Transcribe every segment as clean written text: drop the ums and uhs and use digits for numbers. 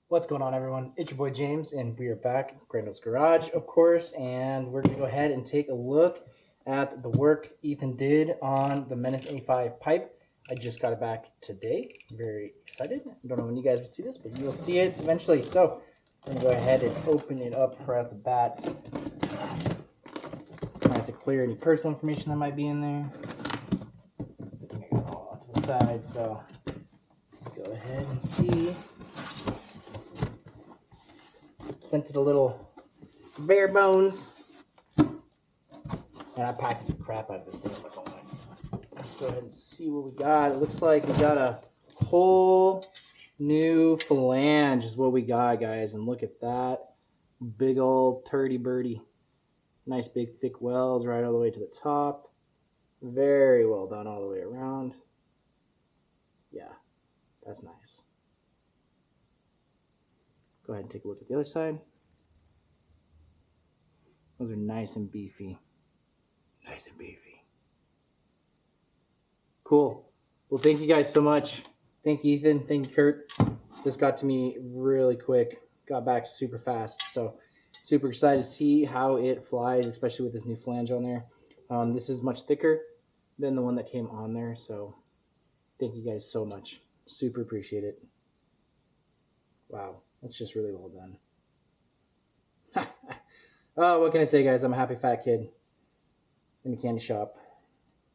What's going on, everyone? It's your boy James, and we are back at Grando's Garage, of course, and we're going to go ahead and take a look at the work Ethan did on the Menace 85 pipe. I just got it back today. I'm very excited. I don't know when you guys will see this, but you'll see it eventually. So I'm going to go ahead and open it up right off the bat. Trying to clear any personal information that might be in there. I think I got it all onto the side, so let's go ahead and see. Sent it a little bare bones, and I packaged the crap out of this thing. Let's go ahead and see what we got. It looks like we got a whole new flange is what we got, guys, and look at that big old turdy birdie. Nice big thick welds right all the way to the top. Very well done all the way around. Yeah, that's nice. Go ahead and take a look at the other side. Those are nice and beefy. Nice and beefy. Cool. Well, thank you guys so much. Thank you, Ethan. Thank you, Kurt. This got to me really quick. Got back super fast. So super excited to see how it flies, especially with this new flange on there. This is much thicker than the one that came on there. So thank you guys so much. Super appreciate it. Wow. That's just really well done. Oh, what can I say, guys? I'm a happy fat kid in the candy shop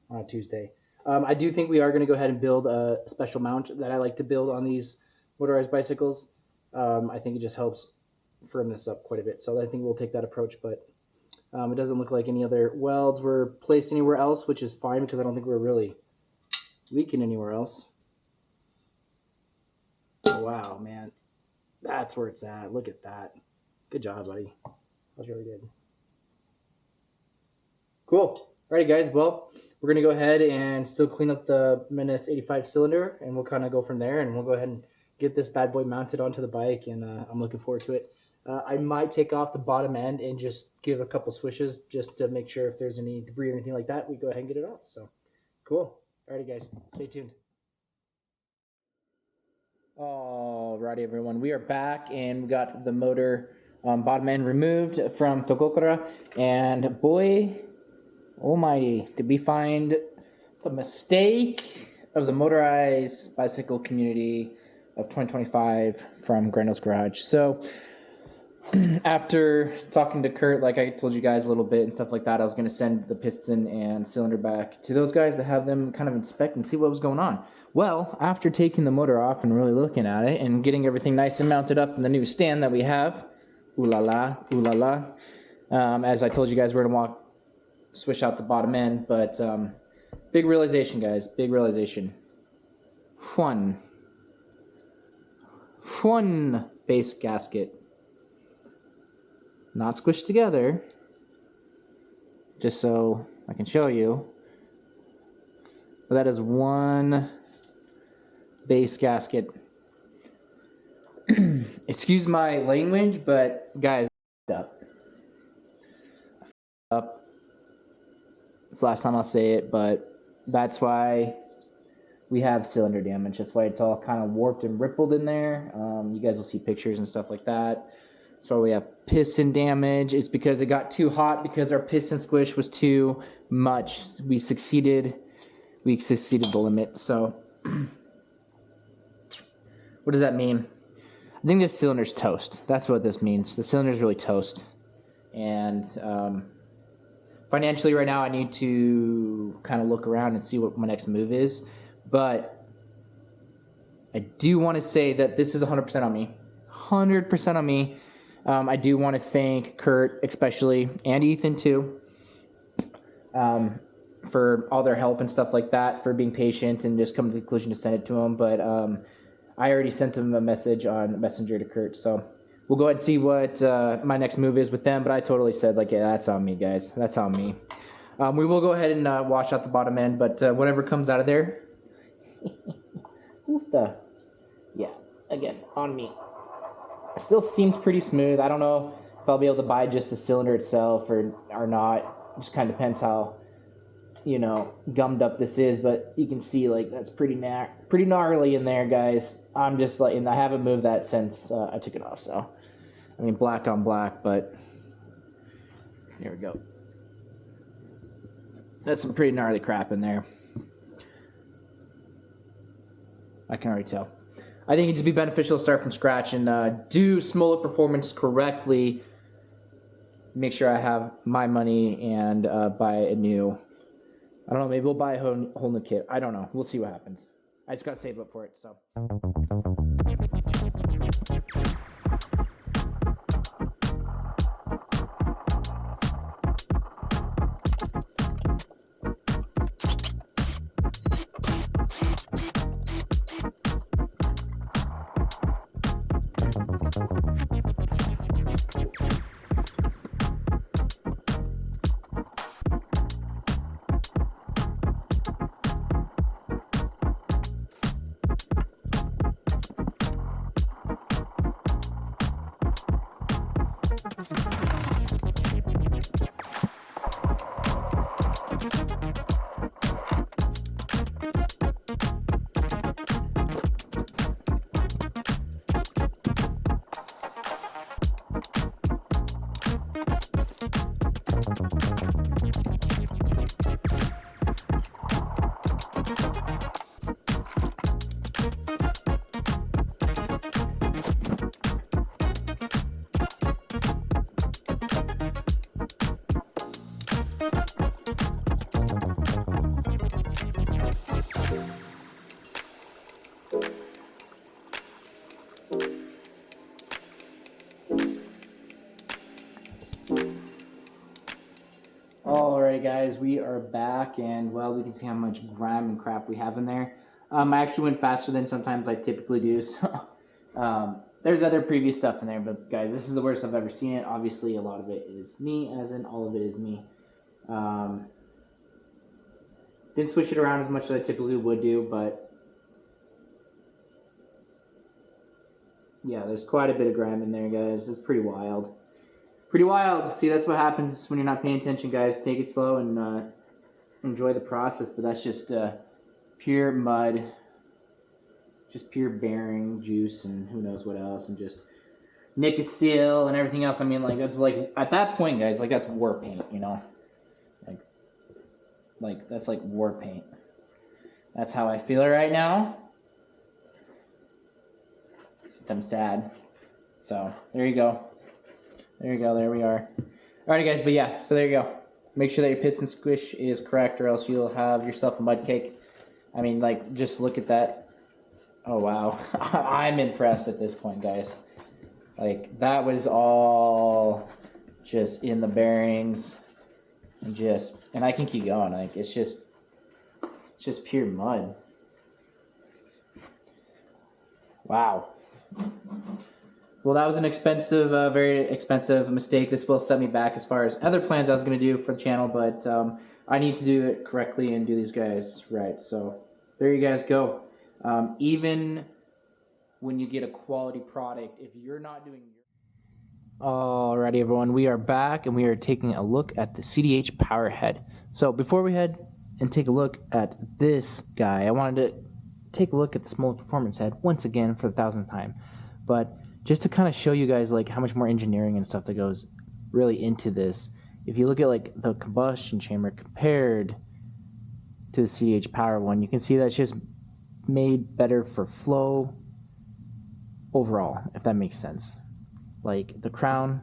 on a Tuesday. I do think we are going to go ahead and build a special mount that I like to build on these motorized bicycles. I think it just helps firm this up quite a bit. So I think we'll take that approach, but it doesn't look like any other welds were placed anywhere else, which is fine because I don't think we're really leaking anywhere else. Oh, wow, man. That's where it's at. Look at that. Good job, buddy. That was really good. Cool. Alrighty, guys. Well, we're going to go ahead and still clean up the Menace 85 cylinder, and we'll kind of go from there, and we'll go ahead and get this bad boy mounted onto the bike, and I'm looking forward to it. I might take off the bottom end and just give a couple swishes just to make sure if there's any debris or anything like that, we go ahead and get it off. So, cool. Alrighty, guys. Stay tuned. Alrighty, everyone. We are back, and we got the motor bottom end removed from Togokura, and boy almighty, did we find the mistake of the motorized bicycle community of 2025 from Grando's Garage. So after talking to Kurt, like I told you guys a little bit and stuff like that, I was going to send the piston and cylinder back to those guys to have them kind of inspect and see what was going on. Well, after taking the motor off and really looking at it and getting everything nice and mounted up in the new stand that we have, ooh la la, as I told you guys, we're going to swish out the bottom end, but big realization, guys, big realization. One base gasket, not squished together, just so I can show you, but that is one base gasket. Excuse my language, but guys, up. It's the last time I'll say it, but that's why we have cylinder damage. That's why it's all kind of warped and rippled in there. You guys will see pictures and stuff like that. That's why we have piston damage. It's because it got too hot because our piston squish was too much. We succeeded the limit. So what does that mean? I think this cylinder's toast. That's what this means. The cylinder's really toast. And financially right now I need to kind of look around and see what my next move is. But I do want to say that this is 100% on me. 100% on me. I do want to thank Kurt especially, and Ethan too, for all their help and stuff like that, for being patient and just coming to the conclusion to send it to them. But I already sent them a message on Messenger to Kurt, so we'll go ahead and see what my next move is with them. But I totally said, like, yeah, that's on me, guys. That's on me. We will go ahead and wash out the bottom end, but whatever comes out of there, yeah, again, on me. It still seems pretty smooth. I don't know if I'll be able to buy just the cylinder itself or not. It just kind of depends how you know, gummed up this is, but you can see like that's pretty gnarly in there, guys. I'm just like, and I haven't moved that since I took it off. So, I mean, black on black, but here we go. That's some pretty gnarly crap in there. I can already tell. I think it'd be beneficial to start from scratch and do Smolik Performance correctly. Make sure I have my money and buy a new, I don't know, maybe we'll buy a whole new kit. I don't know. We'll see what happens. I just got to save up for it, so. Alrighty guys, we are back, and well, we can see how much grime and crap we have in there. I actually went faster than sometimes I typically do, so there's other previous stuff in there, but guys, this is the worst I've ever seen it. Obviously, a lot of it is me, as in all of it is me. Didn't switch it around as much as I typically would do, but yeah, there's quite a bit of grime in there, guys. It's pretty wild. Pretty wild. See, that's what happens when you're not paying attention, guys. Take it slow and enjoy the process, but that's just pure mud, just pure bearing juice and who knows what else, and just Nicosil and everything else. I mean, like, that's like, at that point, guys, like, that's war paint, you know? Like that's like war paint. That's how I feel right now. I'm sad. So, there you go. There you go, there we are. Alrighty guys, but yeah, so there you go. Make sure that your piston squish is correct, or else you'll have yourself a mud cake. I mean, like, just look at that. Oh wow. I'm impressed at this point, guys. Like, that was all just in the bearings. And I can keep going. Like, it's just pure mud. Wow. Well, that was an expensive, very expensive mistake. This will set me back as far as other plans I was going to do for the channel, but I need to do it correctly and do these guys right. So there you guys go. Even when you get a quality product, if you're not doing your... Alrighty, everyone, we are back and we are taking a look at the CDH power head. So before we head and take a look at this guy, I wanted to take a look at the Smolik Performance head once again for the 1000th time. But just to kind of show you guys like how much more engineering and stuff that goes really into this. If you look at like the combustion chamber compared to the CDH power one, you can see that's just made better for flow overall, if that makes sense. Like the crown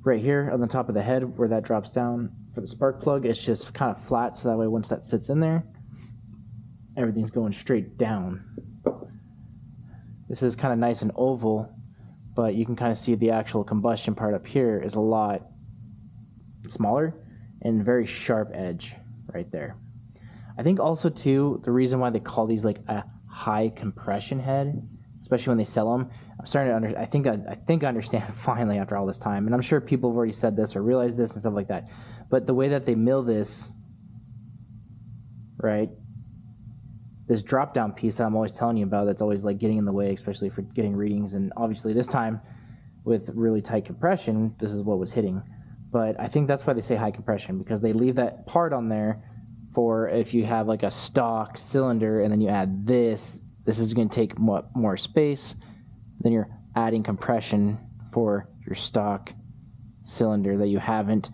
right here on the top of the head where that drops down for the spark plug, it's just kind of flat, so that way once that sits in there, everything's going straight down. This is kind of nice and oval, but you can kind of see the actual combustion part up here is a lot smaller and very sharp edge right there. I think also too, the reason why they call these like a high compression head, especially when they sell them, I'm starting to I think I understand finally after all this time, and I'm sure people have already said this or realized this and stuff like that, but the way that they mill this, right, this drop down piece that I'm always telling you about, that's always like getting in the way, especially for getting readings, and obviously this time with really tight compression, this is what was hitting. But I think that's why they say high compression, because they leave that part on there for if you have like a stock cylinder and then you add this is going to take more space. Then you're adding compression for your stock cylinder that you haven't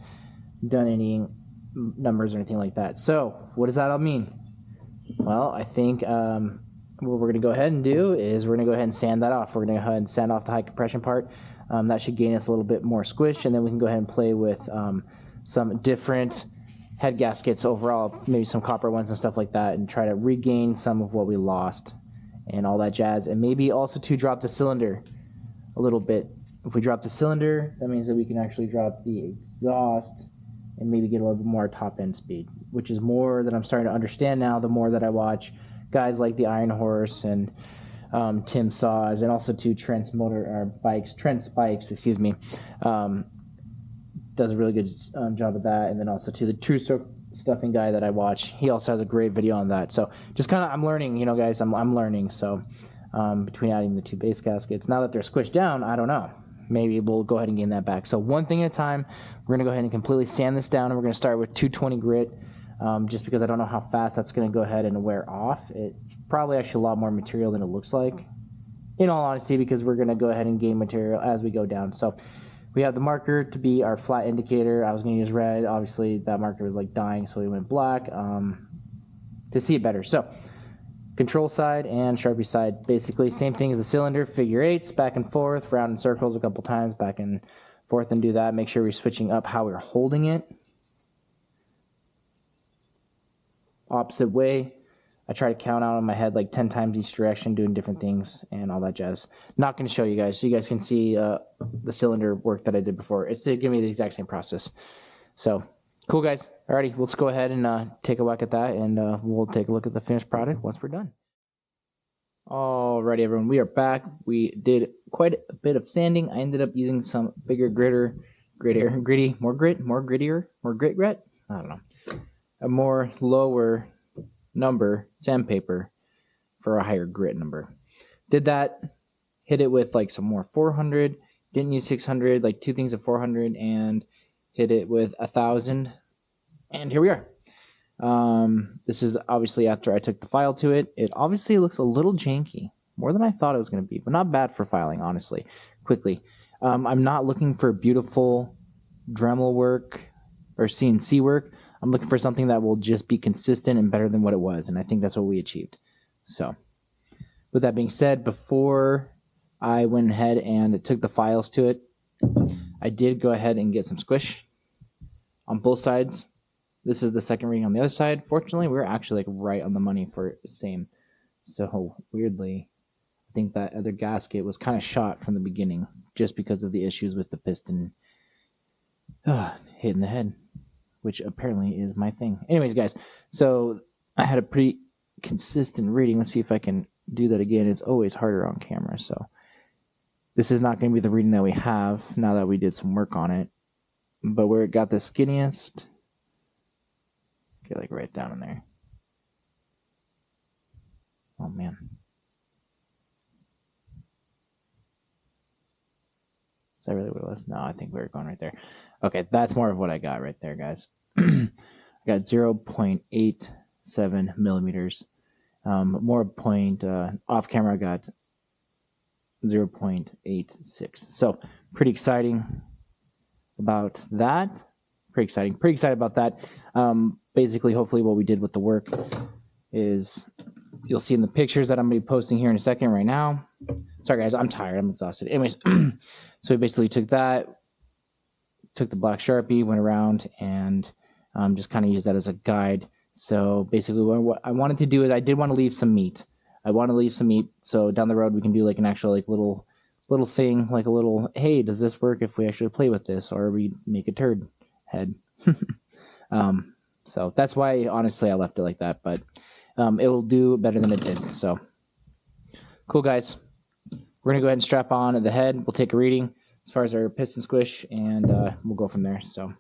done any numbers or anything like that. So what does that all mean? Well, I think what we're going to go ahead and do is we're going to go ahead and sand that off. We're going to go ahead and sand off the high compression part. That should gain us a little bit more squish, and then we can go ahead and play with some different head gaskets overall, maybe some copper ones and stuff like that, and try to regain some of what we lost and all that jazz. And maybe also to drop the cylinder a little bit. If we drop the cylinder, that means that we can actually drop the exhaust and maybe get a little bit more top end speed, which is more that I'm starting to understand now the more that I watch guys like the Iron Horse and Tim Saws, and also to Trent's Spikes, excuse me, does a really good job of that. And then also to the True Stroke stuffing guy that I watch, he also has a great video on that. So just kind of, I'm learning, you know, guys, I'm learning. So between adding the two base gaskets, now that they're squished down, I don't know. Maybe we'll go ahead and gain that back. So one thing at a time, we're going to go ahead and completely sand this down, and we're going to start with 220 grit, just because I don't know how fast that's going to go ahead and wear off. It's probably actually a lot more material than it looks like, in all honesty, because we're going to go ahead and gain material as we go down. So we have the marker to be our flat indicator. I was going to use red. Obviously, that marker was like dying, so we went black to see it better. So control side and Sharpie side, basically same thing as the cylinder, figure eights, back and forth, round in circles a couple times, back and forth, and do that. Make sure we're switching up how we're holding it. Opposite way. I try to count out in my head like 10 times each direction, doing different things and all that jazz. Not going to show you guys, so you guys can see the cylinder work that I did before. It's going to be the exact same process. So, cool, guys. Alrighty, let's go ahead and take a whack at that, and we'll take a look at the finished product once we're done. Alrighty, everyone, we are back. We did quite a bit of sanding. I ended up using some bigger grit, I don't know. A more lower number sandpaper for a higher grit number. Did that, hit it with like some more 400, didn't use 600, like two things of 400, and hit it with 1,000, and here we are. This is obviously after I took the file to it. It obviously looks a little janky, more than I thought it was going to be, but not bad for filing, honestly. Quickly, I'm not looking for beautiful Dremel work or CNC work. I'm looking for something that will just be consistent and better than what it was, and I think that's what we achieved. So, with that being said, before I went ahead and took the files to it, I did go ahead and get some squish on both sides. This is the second reading on the other side. Fortunately, we're actually like right on the money for the same. So, weirdly, I think that other gasket was kind of shot from the beginning just because of the issues with the piston hitting the head, which apparently is my thing. Anyways, guys, so I had a pretty consistent reading. Let's see if I can do that again. It's always harder on camera, so this is not going to be the reading that we have now that we did some work on it. But where it got the skinniest, get like right down in there. Oh, man. Is that really what it was? No, I think we were going right there. Okay, that's more of what I got right there, guys. I got 0.87 millimeters. More point off camera, I got 0.86. So pretty exciting about that. Pretty excited about that. Basically, hopefully what we did with the work is you'll see in the pictures that I'm going to be posting here in a second right now. Sorry, guys, I'm tired. I'm exhausted. Anyways, so we basically took that, took the black Sharpie, went around, and just kind of used that as a guide. So basically what I wanted to do is I did want to leave some meat. So down the road we can do like an actual like little thing, like a little, hey, does this work if we actually play with this, or we make a turd head? So that's why, honestly, I left it like that, but it will do better than it did. So cool, guys. We're going to go ahead and strap on the head. We'll take a reading as far as our piston squish, and we'll go from there. So